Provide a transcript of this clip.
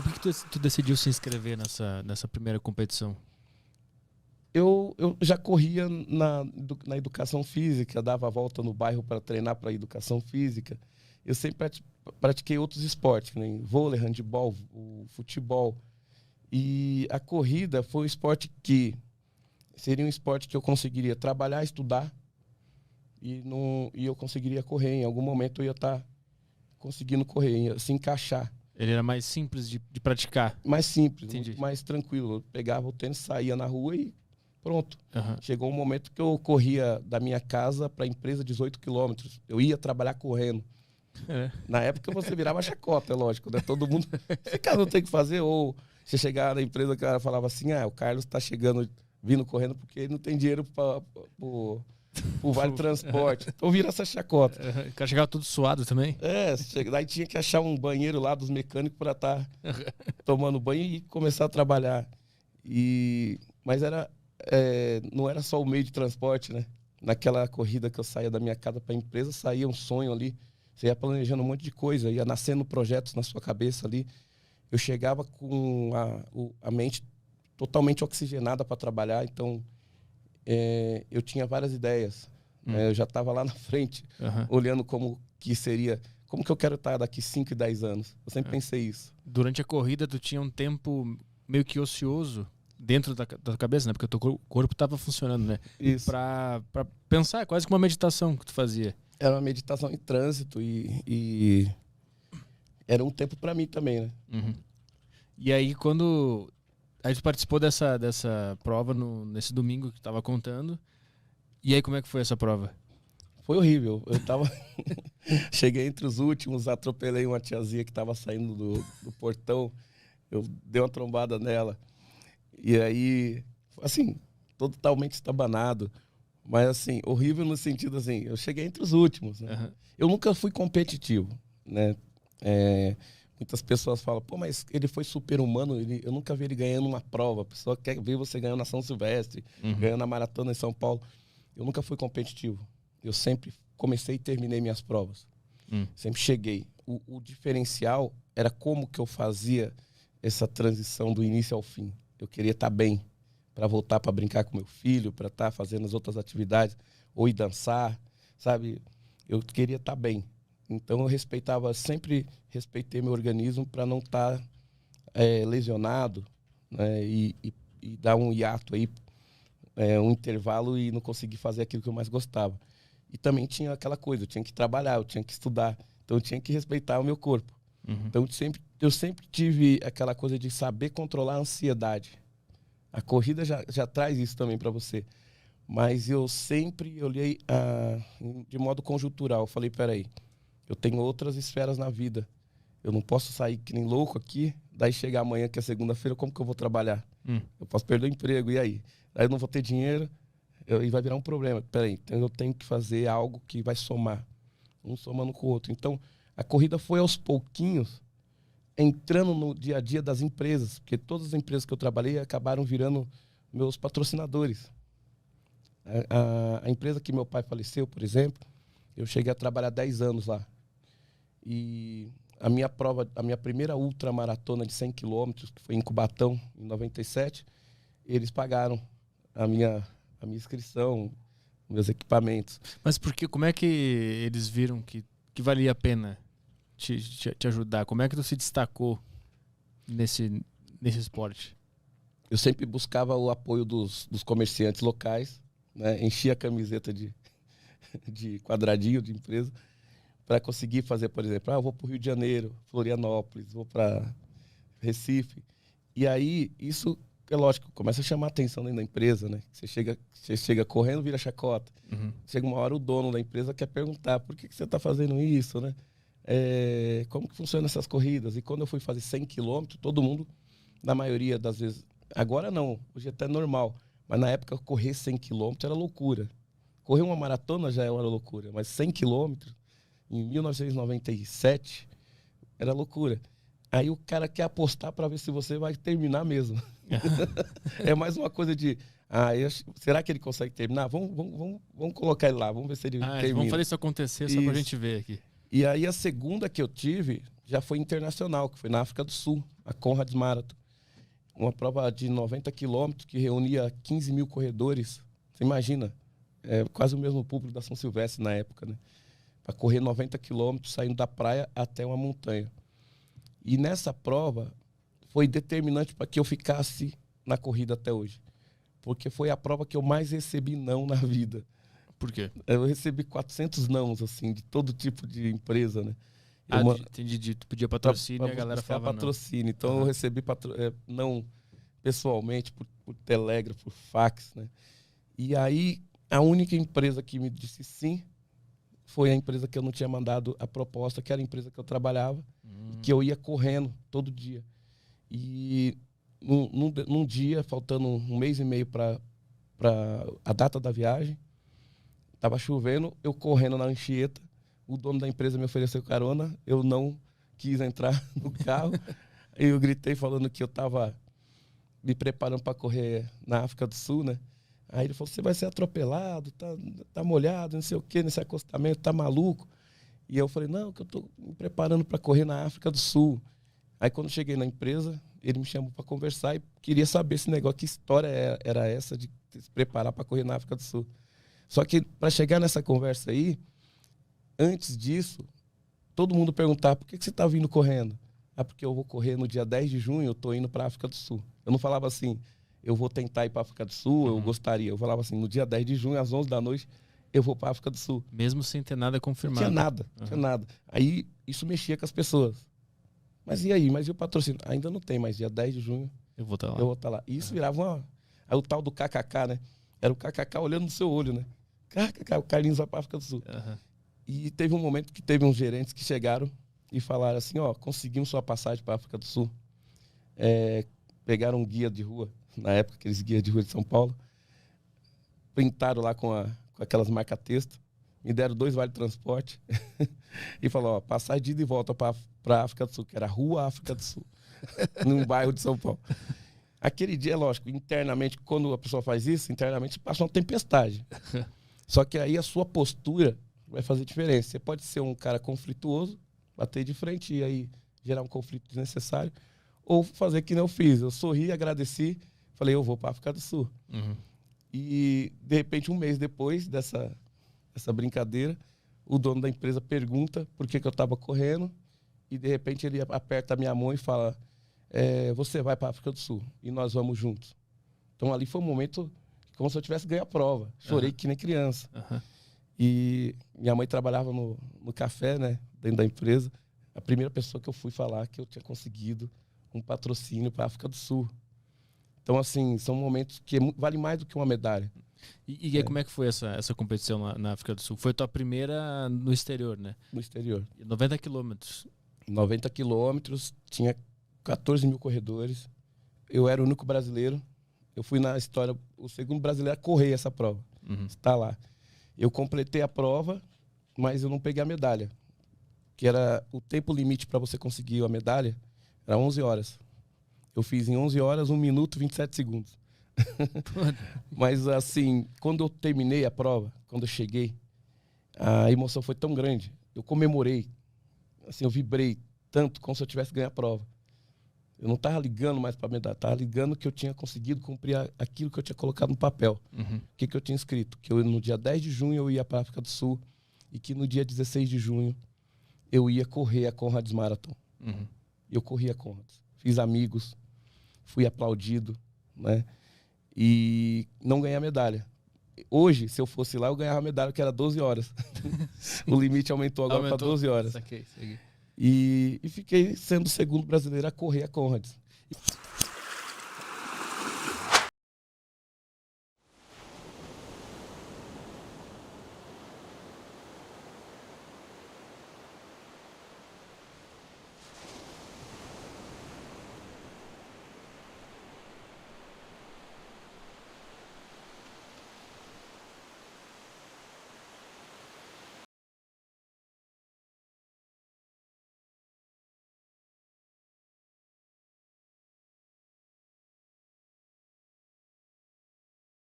Por que tu decidiu se inscrever nessa primeira competição? Eu já corria na educação física, dava a volta no bairro para treinar para educação física. Eu sempre pratiquei outros esportes, nem vôlei, handebol, o futebol. E a corrida foi um esporte que seria um esporte que eu conseguiria trabalhar, estudar e eu conseguiria correr. Em algum momento eu ia estar conseguindo correr, ia se encaixar. Ele era mais simples de praticar. Mais simples, Entendi. muito mais tranquilo. Eu pegava o tênis, saía na rua e pronto. Uhum. Chegou um momento que eu corria da minha casa para a empresa 18 quilômetros. Eu ia trabalhar correndo. Na época você virava chacota, é lógico, né? Todo mundo, esse cara não tem o que fazer. Ou você chegar na empresa, o cara falava assim, o Carlos está vindo correndo porque ele não tem dinheiro para o vale transporte. Então vira essa chacota. O cara chegava todo suado também? Daí tinha que achar um banheiro lá dos mecânicos para estar tomando banho e começar a trabalhar. Mas não era só o meio de transporte, né? Naquela corrida que eu saía da minha casa para a empresa, saía um sonho ali. Você ia planejando um monte de coisa, ia nascendo projetos na sua cabeça ali. Eu chegava com a mente totalmente oxigenada para trabalhar, então eu tinha várias ideias. Eu já estava lá na frente, olhando como que eu quero estar daqui 5 e 10 anos. Eu sempre pensei isso. Durante a corrida, tu tinha um tempo meio que ocioso dentro da cabeça, né? Porque o teu corpo estava funcionando, né? Isso. Pra pensar, quase que uma meditação que tu fazia. Era uma meditação em trânsito e era um tempo para mim também, né? Uhum. E aí, aí tu participou dessa prova nesse domingo que tu tava contando. E aí, como é que foi essa prova? Foi horrível. Eu tava... Cheguei entre os últimos, atropelei uma tiazinha que tava saindo do portão. Eu dei uma trombada nela. E aí, assim, totalmente estabanado. Mas, assim, horrível no sentido, assim, eu cheguei entre os últimos, né? Uhum. Eu nunca fui competitivo, né? Muitas pessoas falam, pô, mas ele foi super-humano, eu nunca vi ele ganhando uma prova. A pessoa quer ver você ganhando na São Silvestre, ganhando a maratona em São Paulo. Eu nunca fui competitivo. Eu sempre comecei e terminei minhas provas. Sempre cheguei. O diferencial era como que eu fazia essa transição do início ao fim. Eu queria estar bem, para voltar para brincar com meu filho, para estar fazendo as outras atividades, ou ir dançar, sabe? Eu queria estar bem. Então eu sempre respeitei meu organismo para não estar lesionado, né? E dar um hiato aí, um intervalo e não conseguir fazer aquilo que eu mais gostava. E também tinha aquela coisa, eu tinha que trabalhar, eu tinha que estudar, então eu tinha que respeitar o meu corpo. Então eu sempre tive aquela coisa de saber controlar a ansiedade. A corrida já traz isso também para você. Mas eu sempre olhei de modo conjuntural. Eu falei, peraí, eu tenho outras esferas na vida. Eu não posso sair que nem louco aqui, daí chegar amanhã, que é segunda-feira, como que eu vou trabalhar? Eu posso perder o emprego, e aí? Daí eu não vou ter dinheiro, e vai virar um problema. Peraí, então eu tenho que fazer algo que vai somar. Um somando com o outro. Então, a corrida foi aos pouquinhos entrando no dia a dia das empresas, porque todas as empresas que eu trabalhei acabaram virando meus patrocinadores. A empresa que meu pai faleceu, por exemplo, eu cheguei a trabalhar 10 anos lá. E a minha primeira ultramaratona de 100 quilômetros, que foi em Cubatão, em 97, eles pagaram a minha inscrição, meus equipamentos. Mas como é que eles viram que valia a pena te ajudar? Como é que tu se destacou nesse esporte? Eu sempre buscava o apoio dos comerciantes locais, né? Enchia a camiseta de quadradinho de empresa para conseguir fazer, por exemplo, eu vou para o Rio de Janeiro, Florianópolis, vou para Recife. E aí, isso, é lógico, começa a chamar a atenção dentro da empresa, né? Você chega correndo, vira chacota. Chega uma hora, o dono da empresa quer perguntar por que você está fazendo isso, né? Como que funcionam essas corridas? E quando eu fui fazer 100 quilômetros, todo mundo, na maioria das vezes, agora não, hoje é até normal, mas na época correr 100 quilômetros era loucura. Correr uma maratona já era loucura, mas 100 quilômetros, em 1997, era loucura. Aí o cara quer apostar para ver se você vai terminar mesmo. É mais uma coisa de, será que ele consegue terminar? Vamos colocar ele lá, vamos ver se ele termina. Vamos fazer isso acontecer só para a gente ver aqui. E aí a segunda que eu tive já foi internacional, que foi na África do Sul, a Conrads Marathon. Uma prova de 90 quilômetros que reunia 15 mil corredores. Você imagina, quase o mesmo público da São Silvestre na época, né? Para correr 90 quilômetros, saindo da praia até uma montanha. E nessa prova foi determinante para que eu ficasse na corrida até hoje. Porque foi a prova que eu mais recebi não na vida. Por quê? Eu recebi 400 nãos, assim, de todo tipo de empresa, né? Entendi. Tu pedia patrocínio e a galera falava patrocínio. Então eu recebi não pessoalmente, por Telegram, por fax, né? E aí a única empresa que me disse sim foi a empresa que eu não tinha mandado a proposta, que era a empresa que eu trabalhava, que eu ia correndo todo dia. E num dia, faltando um mês e meio para a data da viagem, estava chovendo, eu correndo na Anchieta, o dono da empresa me ofereceu carona, eu não quis entrar no carro, eu gritei falando que eu estava me preparando para correr na África do Sul, né? Aí ele falou, você vai ser atropelado, tá molhado, não sei o quê, nesse acostamento, tá maluco? E eu falei, não, que eu tô me preparando para correr na África do Sul. Aí quando cheguei na empresa, ele me chamou para conversar e queria saber esse negócio, que história era essa de se preparar para correr na África do Sul. Só que para chegar nessa conversa aí, antes disso, todo mundo perguntava, por que você tá vindo correndo? Ah, porque eu vou correr no dia 10 de junho, eu tô indo para a África do Sul. Eu não falava assim, eu vou tentar ir para a África do Sul, eu gostaria. Eu falava assim, no dia 10 de junho, às 11 da noite, eu vou para a África do Sul. Mesmo sem ter nada confirmado. Não tinha nada. Aí, isso mexia com as pessoas. Mas e aí? Mas e o patrocínio? Ainda não tem, mas dia 10 de junho eu vou estar lá. E isso virava aí o tal do KKK, né? Era o KKK olhando no seu olho, né? KKK, o Carlinhos vai para a África do Sul. E teve um momento que teve uns gerentes que chegaram e falaram assim, ó, conseguimos sua passagem para a África do Sul. Pegaram um guia de rua, na época, aqueles guias de rua de São Paulo, printaram lá com aquelas marca-texto, me deram 2 vale transporte e falou, ó, passagem de ida e volta para a África do Sul, que era Rua África do Sul, num bairro de São Paulo. Aquele dia, lógico, internamente, quando a pessoa faz isso, internamente passa uma tempestade. Só que aí a sua postura vai fazer diferença. Você pode ser um cara conflituoso, bater de frente e aí gerar um conflito desnecessário, ou fazer que nem eu fiz. Eu sorri, agradeci, falei, eu vou para a África do Sul. E, de repente, um mês depois dessa brincadeira, o dono da empresa pergunta por que eu estava correndo e, de repente, ele aperta a minha mão e fala, você vai para a África do Sul e nós vamos juntos. Então, ali foi um momento como se eu tivesse ganho a prova. Chorei que nem criança. E minha mãe trabalhava no café, né, dentro da empresa. A primeira pessoa que eu fui falar que eu tinha conseguido um patrocínio para a África do Sul. Então, assim, são momentos que vale mais do que uma medalha. E aí, como é que foi essa competição na África do Sul? Foi tua primeira no exterior, né? No exterior. 90 quilômetros. 90 quilômetros, tinha 14 mil corredores. Eu era o único brasileiro. Eu fui na história, o segundo brasileiro a correr essa prova. Está lá. Eu completei a prova, mas eu não peguei a medalha. Que era o tempo limite para você conseguir a medalha, era 11 horas. Eu fiz em 11 horas, 1 minuto e 27 segundos. Mas, assim, quando eu terminei a prova, quando eu cheguei, a emoção foi tão grande. Eu comemorei, assim, eu vibrei tanto como se eu tivesse ganho a prova. Eu não estava ligando mais para a medalha, estava ligando que eu tinha conseguido cumprir aquilo que eu tinha colocado no papel. O que eu tinha escrito? Que no dia 10 de junho eu ia para a África do Sul e que no dia 16 de junho eu ia correr a Conrads Marathon. Eu corri a Conrads. Fiz amigos, fui aplaudido, né? E não ganhei a medalha. Hoje, se eu fosse lá, eu ganhava a medalha, que era 12 horas. O limite aumentou agora para 12 horas. Saquei. E fiquei sendo o segundo brasileiro a correr a Conrads.